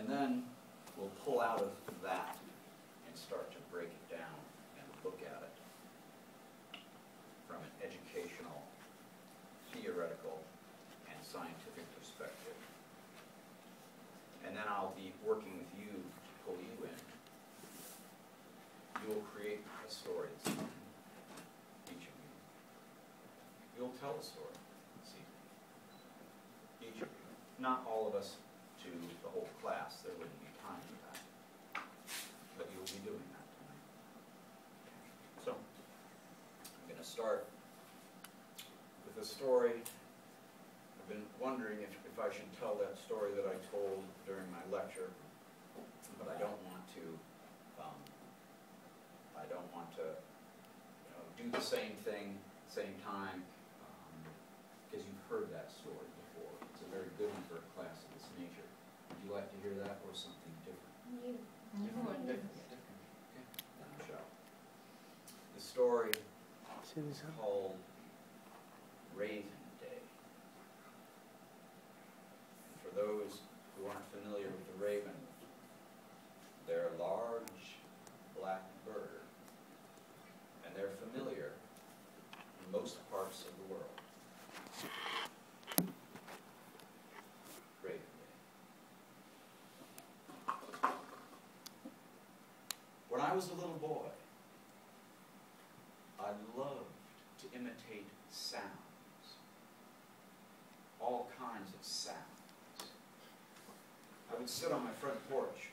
And then we'll pull out of that and start to break it down and look at it from an educational, theoretical, and scientific perspective. And then I'll be working with you to pull you in. You will create a story this evening, each of you. You'll tell a story this evening, each of you. Not all of us to the whole class, there wouldn't be time for that. But you'll be doing that tonight. So, I'm going to start with a story. I've been wondering if I should tell that story that I told during my lecture, but I don't want to do the same thing at the same time, because you've heard that story before. It's a very good one for a class of this nature. Would you like to hear that or something different? Different. Okay. Then I shall. The story is called Raven Day. And for those who aren't familiar with the raven, they're a large black bird, and they're familiar in most parts of the world. Raven Day. When I was a little boy, I loved to imitate sounds, all kinds of sounds. I would sit on my front porch,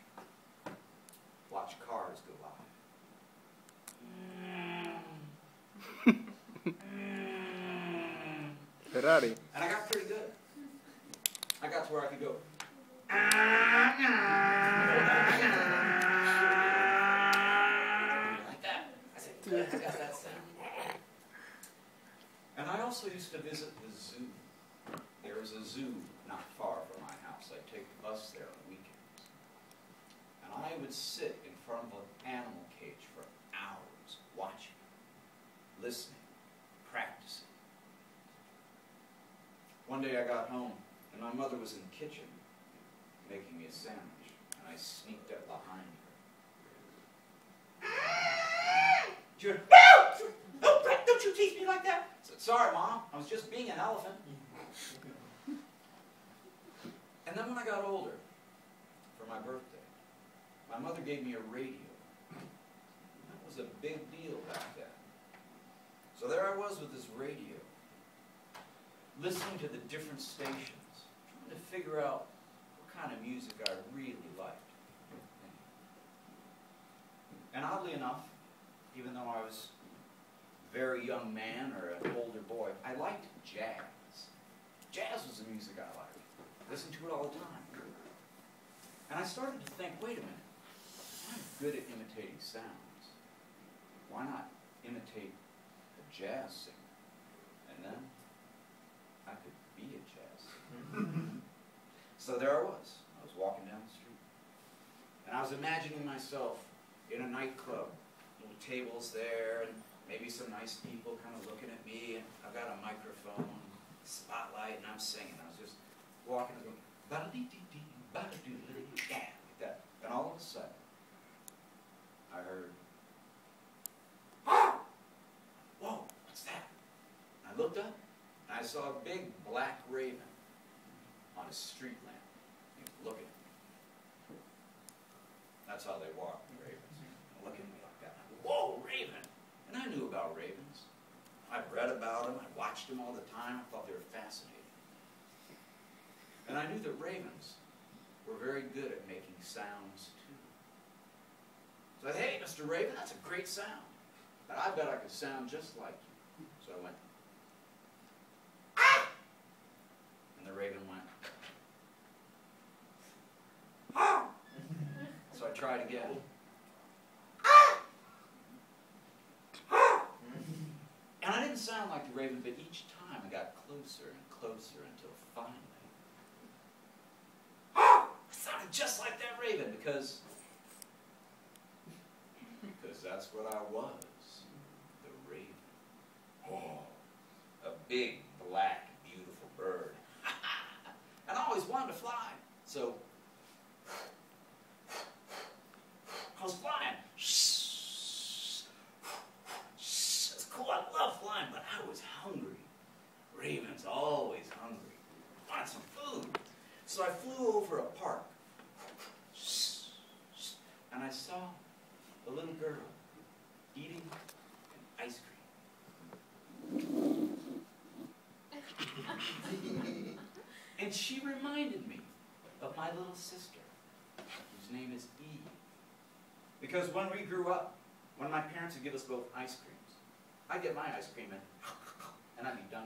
watch cars go by. Ferrari. And I got pretty good. I got to where I could go. Like that. I said, good, I got that sound. And I also used to visit the zoo. There is a zoo not far from my house. I'd take the bus there on weekends. And I would sit in front of an animal cage for hours, watching, listening, practicing. One day I got home, and my mother was in the kitchen making me a sandwich, and I sneaked up behind her. She went, "No! Oh, Brett, don't you tease me like that!" I said, "Sorry, Mom, I was just being an elephant." And then when I got older, for my birthday, my mother gave me a radio. That was a big deal back then. So there I was with this radio, listening to the different stations, trying to figure out what kind of music I really liked. And oddly enough, even though I was a very young man or an older boy, I liked jazz. Jazz was the music I liked. Listened to it all the time. And I started to think, wait a minute, I'm good at imitating sounds. Why not imitate a jazz singer? And then I could be a jazz singer. So there I was. I was walking down the street. And I was imagining myself in a nightclub. Little tables there, and maybe some nice people kind of looking at me, and I've got a microphone, spotlight, and I'm singing. I was just walking and going, ba-da-dee-dee-dee, ba-da-doo-dee, yeah, like that. And all of a sudden, I heard, ah! Whoa, what's that? And I looked up, and I saw a big black raven on a street lamp, looking at me. That's how they walk, the ravens. Looking at me like that. Whoa, raven! And I knew about ravens. I'd read about them. I watched them all the time. I thought they were fascinating. And I knew that ravens were very good at making sounds, too. So I said, "Hey, Mr. Raven, that's a great sound. But I bet I could sound just like you." So I went, "Ah!" And the raven went, "Ah!" So I tried again. "Ah! Ah!" And I didn't sound like the raven, but each time I got closer and closer until finally, ah! I sounded just like that raven because that's what I was, the raven. Oh, a big, black, beautiful bird. And I always wanted to fly. So So I flew over a park, and I saw a little girl eating an ice cream. And she reminded me of my little sister, whose name is Eve. Because when we grew up, when my parents would give us both ice creams, I'd get my ice cream and I'd be done